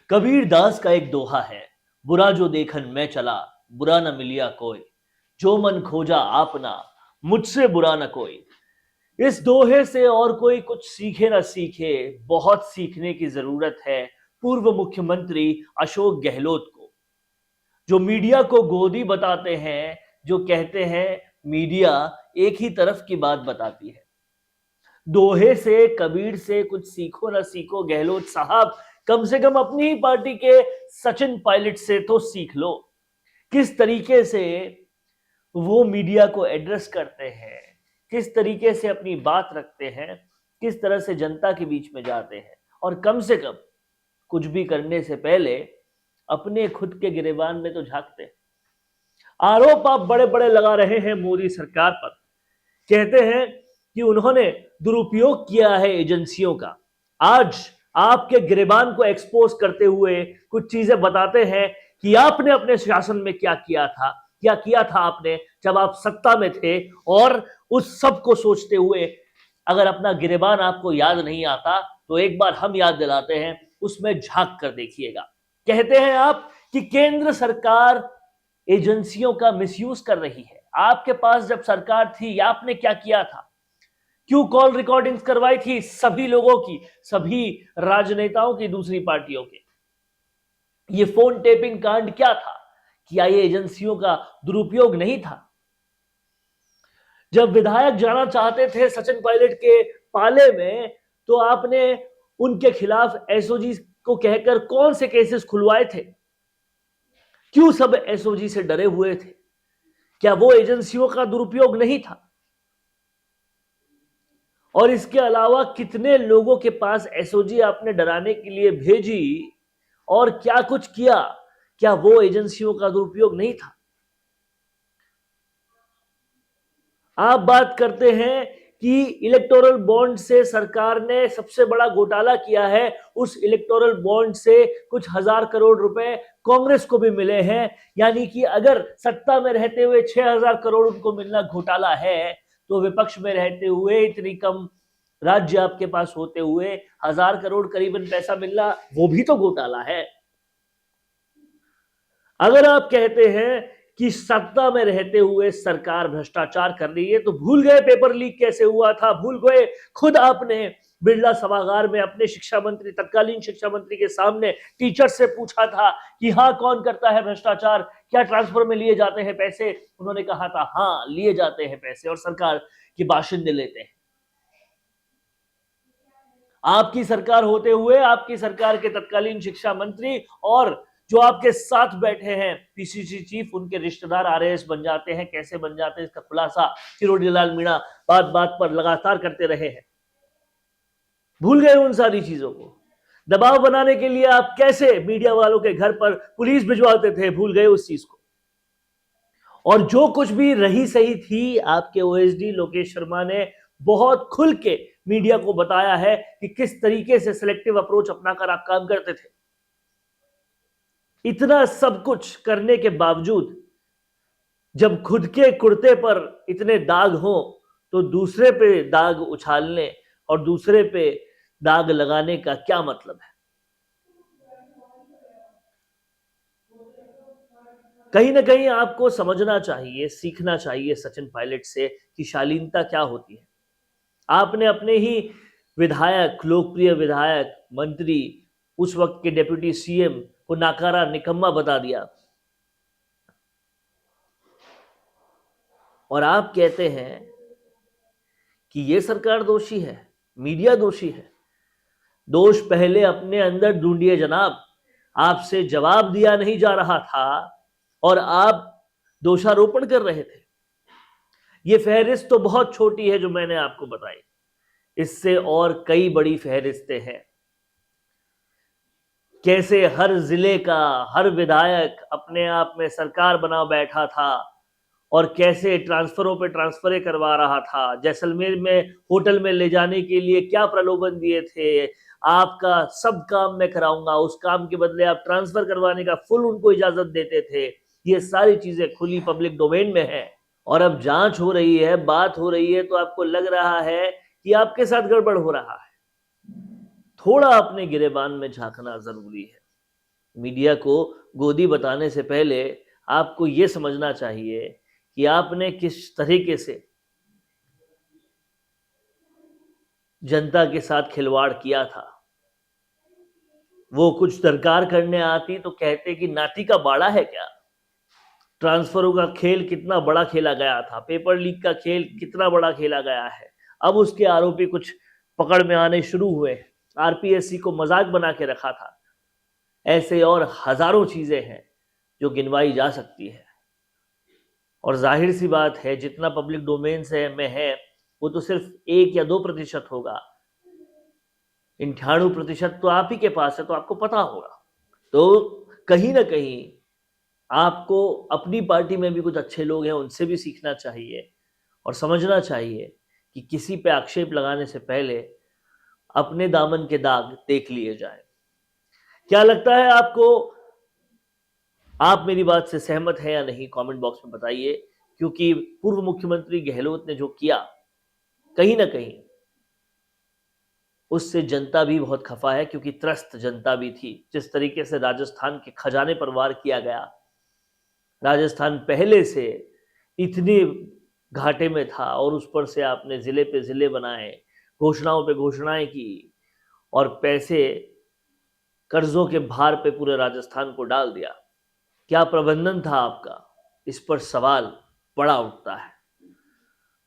कबीर दास का एक दोहा है, बुरा जो देखन मैं चला, बुरा न मिलिया कोई, जो मन खोजा आपना, मुझसे बुरा न कोई। इस दोहे से और कोई कुछ सीखे ना सीखे, बहुत सीखने की जरूरत है पूर्व मुख्यमंत्री अशोक गहलोत को, जो मीडिया को गोदी बताते हैं, जो कहते हैं मीडिया एक ही तरफ की बात बताती है। दोहे से, कबीर से कुछ सीखो ना सीखो गहलोत साहब, कम से कम अपनी ही पार्टी के सचिन पायलट से तो सीख लो। किस तरीके से वो मीडिया को एड्रेस करते हैं, किस तरीके से अपनी बात रखते हैं, किस तरह से जनता के बीच में जाते हैं, और कम से कम कुछ भी करने से पहले अपने खुद के गिरेबान में तो झांकते हैं। आरोप आप बड़े बड़े लगा रहे हैं मोदी सरकार पर, कहते हैं कि उन्होंने दुरुपयोग किया है एजेंसियों का। आज आपके गिरेबान को एक्सपोज करते हुए कुछ चीजें बताते हैं कि आपने अपने शासन में क्या किया था, क्या किया था आपने जब आप सत्ता में थे। और उस सब को सोचते हुए अगर अपना गिरेबान आपको याद नहीं आता तो एक बार हम याद दिलाते हैं, उसमें झांक कर देखिएगा। कहते हैं आप कि केंद्र सरकार एजेंसियों का मिसयूज कर रही है। आपके पास जब सरकार थी आपने क्या किया था? क्यों कॉल रिकॉर्डिंग्स करवाई थी सभी लोगों की, सभी राजनेताओं की, दूसरी पार्टियों के? ये फोन टेपिंग कांड क्या था? क्या ये एजेंसियों का दुरुपयोग नहीं था? जब विधायक जाना चाहते थे सचिन पायलट के पाले में, तो आपने उनके खिलाफ एसओजी को कहकर कौन से केसेस खुलवाए थे? क्यों सब एसओजी से डरे हुए थे? क्या वो एजेंसियों का दुरुपयोग नहीं था? और इसके अलावा कितने लोगों के पास एसओजी आपने डराने के लिए भेजी और क्या कुछ किया? क्या वो एजेंसियों का दुरुपयोग नहीं था? आप बात करते हैं कि इलेक्टोरल बॉन्ड से सरकार ने सबसे बड़ा घोटाला किया है। उस इलेक्टोरल बॉन्ड से कुछ हजार करोड़ रुपए कांग्रेस को भी मिले हैं। यानी कि अगर सत्ता में रहते हुए 6,000 करोड़ उनको मिलना घोटाला है, तो विपक्ष में रहते हुए इतनी कम राज्य आपके पास होते हुए 1,000 करोड़ करीबन पैसा मिलना, वो भी तो घोटाला है। अगर आप कहते हैं कि सत्ता में रहते हुए सरकार भ्रष्टाचार कर रही है, तो भूल गए पेपर लीक कैसे हुआ था? भूल गए खुद आपने बिरला सभागार में अपने शिक्षा मंत्री, तत्कालीन शिक्षा मंत्री के सामने टीचर से पूछा था कि हाँ, कौन करता है भ्रष्टाचार, क्या ट्रांसफर में लिए जाते हैं पैसे? उन्होंने कहा था हाँ, लिए जाते हैं पैसे और सरकार के बाशिंदे लेते हैं। आपकी सरकार होते हुए आपकी सरकार के तत्कालीन शिक्षा मंत्री और जो आपके साथ बैठे हैं पीसीसी चीफ, उनके रिश्तेदार आरएएस बन जाते हैं। कैसे बन जाते हैं इसका खुलासा किरोड़ीलाल मीणा बात बात पर लगातार करते रहे हैं। भूल गए उन सारी चीजों को? दबाव बनाने के लिए आप कैसे मीडिया वालों के घर पर पुलिस भिजवाते थे? भूल गए उस चीज को? और जो कुछ भी रही सही थी, आपके ओएसडी लोकेश शर्मा ने बहुत खुल के मीडिया को बताया है कि किस तरीके से सिलेक्टिव अप्रोच अपनाकर आप काम करते थे। इतना सब कुछ करने के बावजूद जब खुद के कुर्ते पर इतने दाग हो, तो दूसरे पे दाग उछालने और दूसरे पे दाग लगाने का क्या मतलब है? कहीं ना कहीं आपको समझना चाहिए, सीखना चाहिए सचिन पायलट से कि शालीनता क्या होती है। आपने अपने ही विधायक, लोकप्रिय विधायक, मंत्री, उस वक्त के डिप्टी सीएम को नाकारा, निकम्मा बता दिया, और आप कहते हैं कि ये सरकार दोषी है, मीडिया दोषी है। दोष पहले अपने अंदर ढूंढिए जनाब। आपसे जवाब दिया नहीं जा रहा था और आप दोषारोपण कर रहे थे। ये फहरिस्त तो बहुत छोटी है जो मैंने आपको बताई, इससे और कई बड़ी फहरिस्तें हैं। कैसे हर जिले का हर विधायक अपने आप में सरकार बना बैठा था और कैसे ट्रांसफरों पे ट्रांसफरें करवा रहा था। जैसलमेर में होटल में ले जाने के लिए क्या प्रलोभन दिए थे, आपका सब काम मैं कराऊंगा, उस काम के बदले आप ट्रांसफर करवाने का फुल उनको इजाजत देते थे। ये सारी चीजें खुली पब्लिक डोमेन में है। और अब जांच हो रही है, बात हो रही है, तो आपको लग रहा है कि आपके साथ गड़बड़ हो रहा है। थोड़ा अपने गिरेबान में झांकना जरूरी है। मीडिया को गोदी बताने से पहले आपको ये समझना चाहिए कि आपने किस तरीके से जनता के साथ खिलवाड़ किया था। वो कुछ दरकार करने आती तो कहते कि नाती का बाड़ा है क्या। ट्रांसफरों का खेल कितना बड़ा खेला गया था, पेपर लीक का खेल कितना बड़ा खेला गया है। अब उसके आरोपी कुछ पकड़ में आने शुरू हुए। आरपीएससी को मजाक बना के रखा था। ऐसे और हजारों चीजें हैं जो गिनवाई जा सकती है। और जाहिर सी बात है, जितना पब्लिक डोमेन में है वो तो सिर्फ 1 या 2% होगा। 98% तो आप ही के पास है, तो आपको पता होगा। तो कहीं ना कहीं आपको अपनी पार्टी में भी कुछ अच्छे लोग हैं, उनसे भी सीखना चाहिए और समझना चाहिए कि किसी पे आक्षेप लगाने से पहले अपने दामन के दाग देख लिए जाए। क्या लगता है आपको? आप मेरी बात से सहमत हैं या नहीं, कमेंट बॉक्स में बताइए। क्योंकि पूर्व मुख्यमंत्री गहलोत ने जो किया, कहीं ना कहीं उससे जनता भी बहुत खफा है, क्योंकि त्रस्त जनता भी थी। जिस तरीके से राजस्थान के खजाने पर वार किया गया, राजस्थान पहले से इतने घाटे में था और उस पर से आपने जिले पे जिले बनाए, घोषणाओं पे घोषणाएं की और पैसे कर्जों के भार पे पूरे राजस्थान को डाल दिया। क्या प्रबंधन था आपका? इस पर सवाल बड़ा उठता है।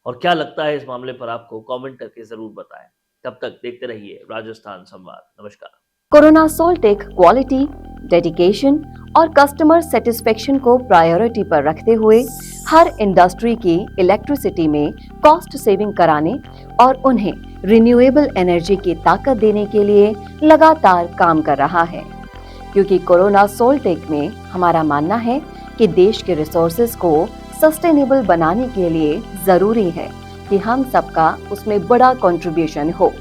और क्या लगता है इस मामले पर आपको, कमेंट करके जरूर बताएं। तब तक देखते रहिए राजस्थान संवाद। नमस्कार। कोरोना सोल्टेक क्वालिटी, डेडिकेशन और कस्टमर सेटिस्फेक्शन को प्रायोरिटी पर रखते हुए हर इंडस्ट्री की इलेक्ट्रिसिटी में कॉस्ट सेविंग कराने और उन्हें रिन्यूएबल एनर्जी की ताकत देने के लिए लगातार काम कर रहा है। क्योंकि कोरोना सोल्टेक में हमारा मानना है कि देश के रिसोर्सेज को सस्टेनेबल बनाने के लिए जरूरी है कि हम सबका उसमें बड़ा कंट्रीब्यूशन हो।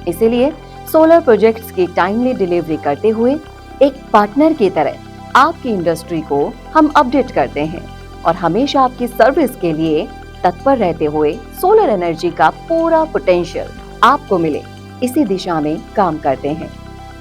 इसीलिए सोलर प्रोजेक्ट्स की टाइमली डिलीवरी करते हुए एक पार्टनर की तरह आपकी इंडस्ट्री को हम अपडेट करते हैं और हमेशा आपकी सर्विस के लिए तत्पर रहते हुए सोलर एनर्जी का पूरा पोटेंशियल आपको मिले, इसी दिशा में काम करते हैं।